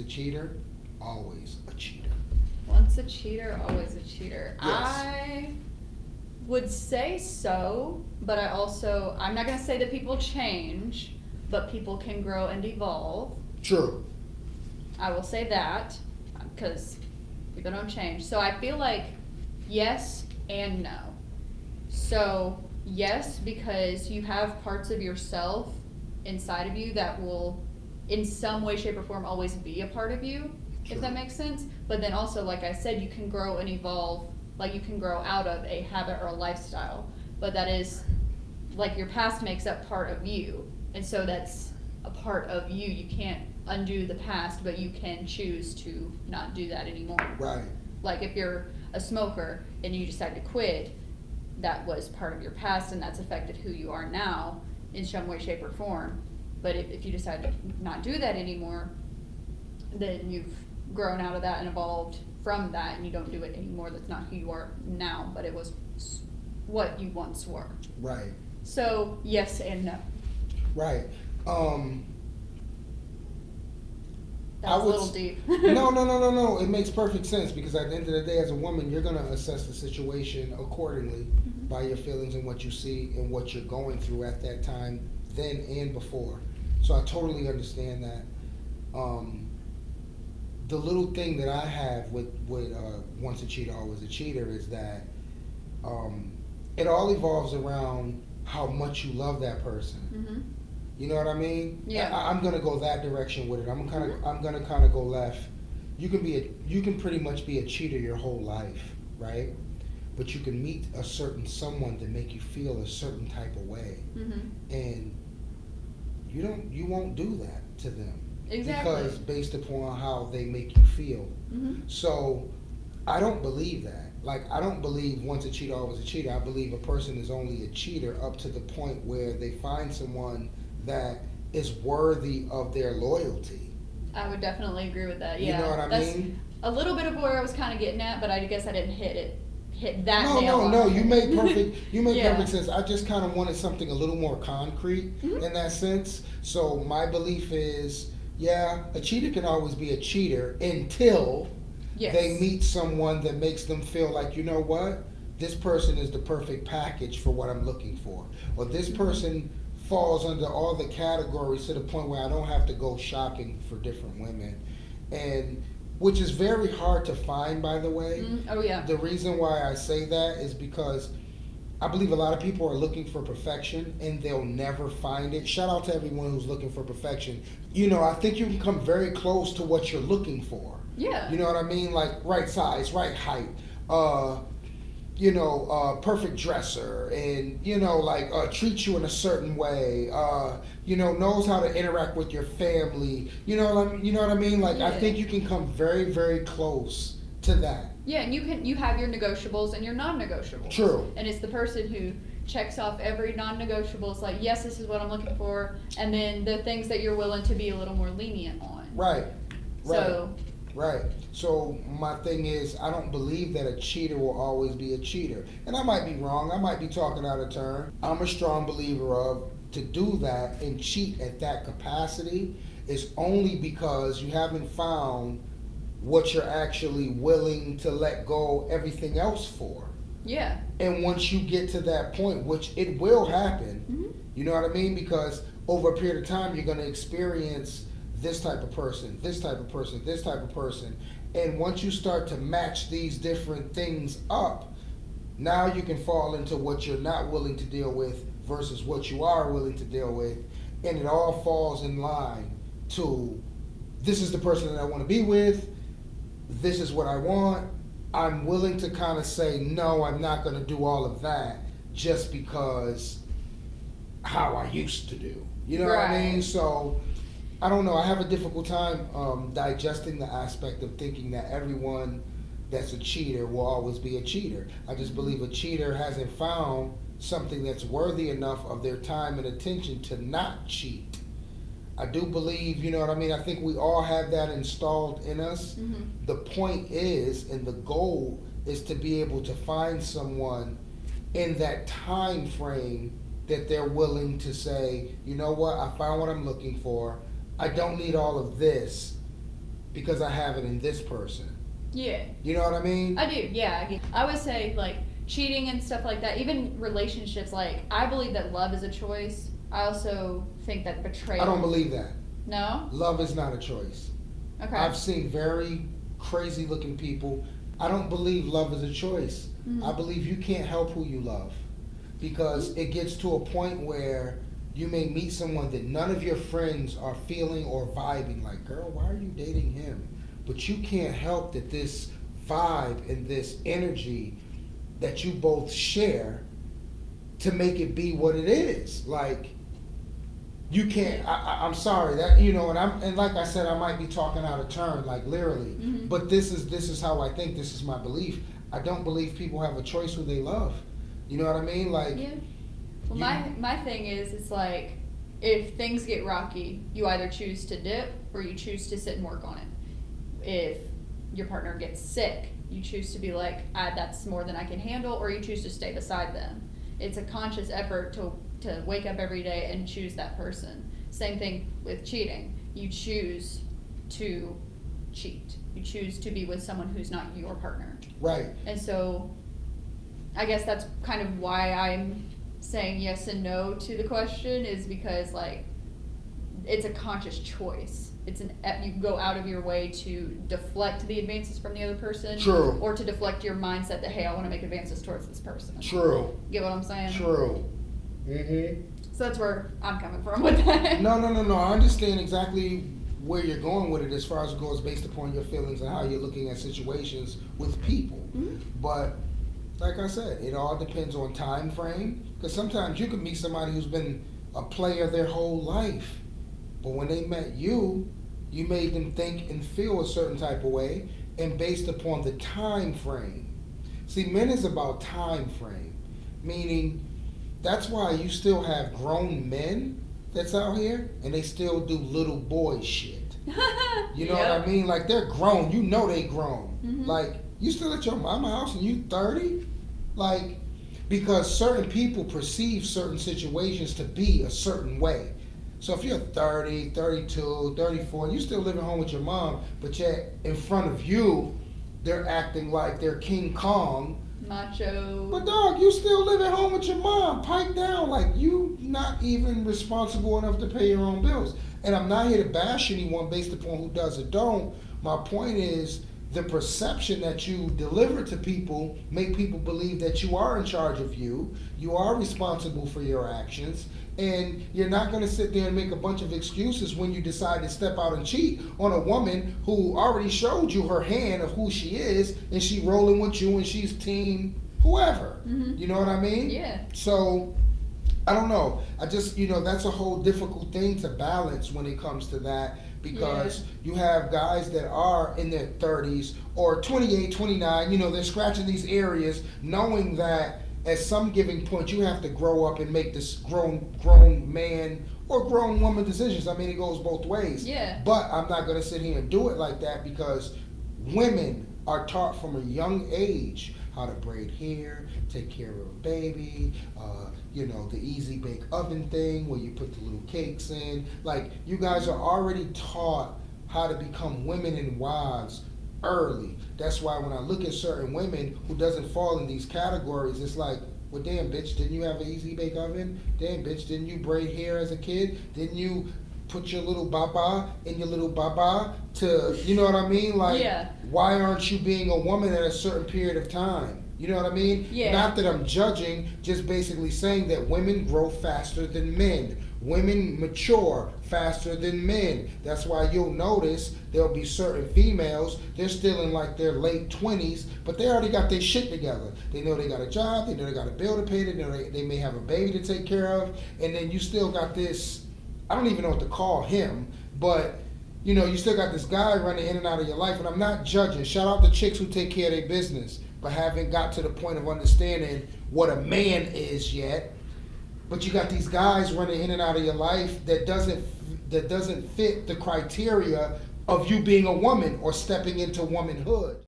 a cheater, always a cheater. Once a cheater, always a cheater. Yes. I would say so, but I'm not going to say that people change, but people can grow and evolve. True. I will say that, because people don't change. So I feel like yes and no. So yes, because you have parts of yourself inside of you that will, in some way, shape, or form, always be a part of you, True. if that makes sense. But then also, like I said, you can grow and evolve, like you can grow out of a habit or a lifestyle. But that is, like, your past makes up part of you. And so that's a part of you. You can't undo the past, but you can choose to not do that anymore. Right. Like if you're a smoker and you decide to quit, that was part of your past and that's affected who you are now in some way, shape, or form. But if you decide to not do that anymore, then you've grown out of that and evolved from that, and you don't do it anymore. That's not who you are now, but it was what you once were. Right. So yes and no. Right. That was a little deep. No. It makes perfect sense because at the end of the day, as a woman, you're gonna assess the situation accordingly by your feelings and what you see and what you're going through at that time, then and before. So I totally understand that. The little thing that I have with once a cheater, always a cheater is that it all evolves around how much you love that person. Mm-hmm. You know what I mean? Yeah. I'm gonna go that direction with it. I'm gonna kind of go left. You can pretty much be a cheater your whole life, right? But you can meet a certain someone to make you feel a certain type of way, and you won't do that to them. Exactly. Because based upon how they make you feel. Mm-hmm. So I don't believe that. Like, I don't believe once a cheater, always a cheater. I believe a person is only a cheater up to the point where they find someone that is worthy of their loyalty. I would definitely agree with that. Yeah. You know what I mean? A little bit of where I was kind of getting at, but I guess I didn't hit that nail No. on. You made perfect. You made Yeah. perfect sense. I just kind of wanted something a little more concrete in that sense. So my belief is, yeah, a cheater can always be a cheater until they meet someone that makes them feel like, you know what, this person is the perfect package for what I'm looking for, or this person falls under all the categories to the point where I don't have to go shopping for different women, and which is very hard to find, by the way. Oh yeah. The reason why I say that is because I believe a lot of people are looking for perfection and they'll never find it. Shout out to everyone who's looking for perfection. You know, I think you can come very close to what you're looking for. Yeah. You know what I mean? Like right size, right height, perfect dresser, and treats you in a certain way. Knows how to interact with your family. You know what I mean? Like, I think you can come very, very close to that. Yeah, and you have your negotiables and your non-negotiables. True. And it's the person who checks off every non-negotiable. It's like, yes, this is what I'm looking for, and then the things that you're willing to be a little more lenient on. Right. So. Right. So my thing is, I don't believe that a cheater will always be a cheater. And I might be wrong. I might be talking out of turn. I'm a strong believer of to do that and cheat at that capacity is only because you haven't found what you're actually willing to let go everything else for. Yeah. And once you get to that point, which it will happen, you know what I mean? Because over a period of time, you're going to experience this type of person, this type of person, this type of person. And once you start to match these different things up, now you can fall into what you're not willing to deal with versus what you are willing to deal with. And it all falls in line to, this is the person that I want to be with, this is what I want. I'm willing to kind of say, no, I'm not going to do all of that just because how I used to do. You know what I mean? So I don't know. I have a difficult time digesting the aspect of thinking that everyone that's a cheater will always be a cheater. I just believe a cheater hasn't found something that's worthy enough of their time and attention to not cheat. I do believe, you know what I mean? I think we all have that installed in us. The point is, and the goal is to be able to find someone in that time frame that they're willing to say, you know what, I found what I'm looking for. I don't need all of this. because I have it in this person. Yeah. You know what I mean? I do, yeah. I would say, like, cheating and stuff like that, even relationships, like, I believe that love is a choice. I also think that betrayal... I don't believe that. No? Love is not a choice. Okay. I've seen very crazy looking people. I don't believe love is a choice. Mm-hmm. I believe you can't help who you love, because it gets to a point where you may meet someone that none of your friends are feeling or vibing like, girl, why are you dating him? But you can't help that this vibe and this energy that you both share to make it be what it is. Like, you can't. I'm sorry that, you know, and like I said, I might be talking out of turn, like literally. Mm-hmm. But this is how I think. This is my belief. I don't believe people have a choice who they love. You know what I mean? Like, yeah. Well, my thing is, it's like, if things get rocky, you either choose to dip or you choose to sit and work on it. If your partner gets sick, you choose to be like, that's more than I can handle, or you choose to stay beside them. It's a conscious effort to wake up every day and choose that person. Same thing with cheating. You choose to cheat. You choose to be with someone who's not your partner. right. And so I guess that's kind of why I'm saying yes and no to the question, is because, like, it's a conscious choice. You go out of your way to deflect the advances from the other person. True. Or to deflect your mindset that, hey, I want to make advances towards this person. True. Get what I'm saying? True. Mm-hmm. So that's where I'm coming from with that. No. I understand exactly where you're going with it as far as it goes, based upon your feelings and how you're looking at situations with people. Mm-hmm. But like I said, it all depends on time frame. Because sometimes you could meet somebody who's been a player their whole life, but when they met you, you made them think and feel a certain type of way, and based upon the time frame. See, men is about time frame, meaning that's why you still have grown men that's out here, and they still do little boy shit. You know what I mean? Like, they're grown. You know they grown. Mm-hmm. Like, you still at your mama house and you 30? Like, because certain people perceive certain situations to be a certain way. So if you're 30, 32, 34, and you still living home with your mom, but yet in front of you, they're acting like they're King Kong. Macho. But dog, you still live at home with your mom. Pipe down. Like, you not even responsible enough to pay your own bills. And I'm not here to bash anyone based upon who does or don't. My point is, the perception that you deliver to people make people believe that you are in charge of you are responsible for your actions, and you're not going to sit there and make a bunch of excuses when you decide to step out and cheat on a woman who already showed you her hand of who she is, and she rolling with you and she's team whoever. Mm-hmm. You know what I mean? Yeah. So, I don't know. I just, that's a whole difficult thing to balance when it comes to that. Because you have guys that are in their 30s or 28, 29, they're scratching these areas knowing that at some given point you have to grow up and make this grown man or grown woman decisions. I mean, it goes both ways. Yeah. But I'm not going to sit here and do it like that, because women are taught from a young age how to braid hair, take care of a baby, the easy bake oven thing where you put the little cakes in. Like, you guys are already taught how to become women and wives early. That's why when I look at certain women who doesn't fall in these categories, it's like, well, damn, bitch, didn't you have an easy bake oven? Damn, bitch, didn't you braid hair as a kid? Didn't you put your little baba in your little baba to, you know what I mean? Like, why aren't you being a woman at a certain period of time? You know what I mean? Yeah. Not that I'm judging, just basically saying that women grow faster than men. Women mature faster than men. That's why you'll notice there'll be certain females, they're still in like their late 20s, but they already got their shit together. They know they got a job, they know they got a bill to pay, they know they may have a baby to take care of, and then you still got this, I don't even know what to call him, but you still got this guy running in and out of your life. And I'm not judging. Shout out to chicks who take care of their business, but haven't got to the point of understanding what a man is yet. But you got these guys running in and out of your life that doesn't fit the criteria of you being a woman or stepping into womanhood.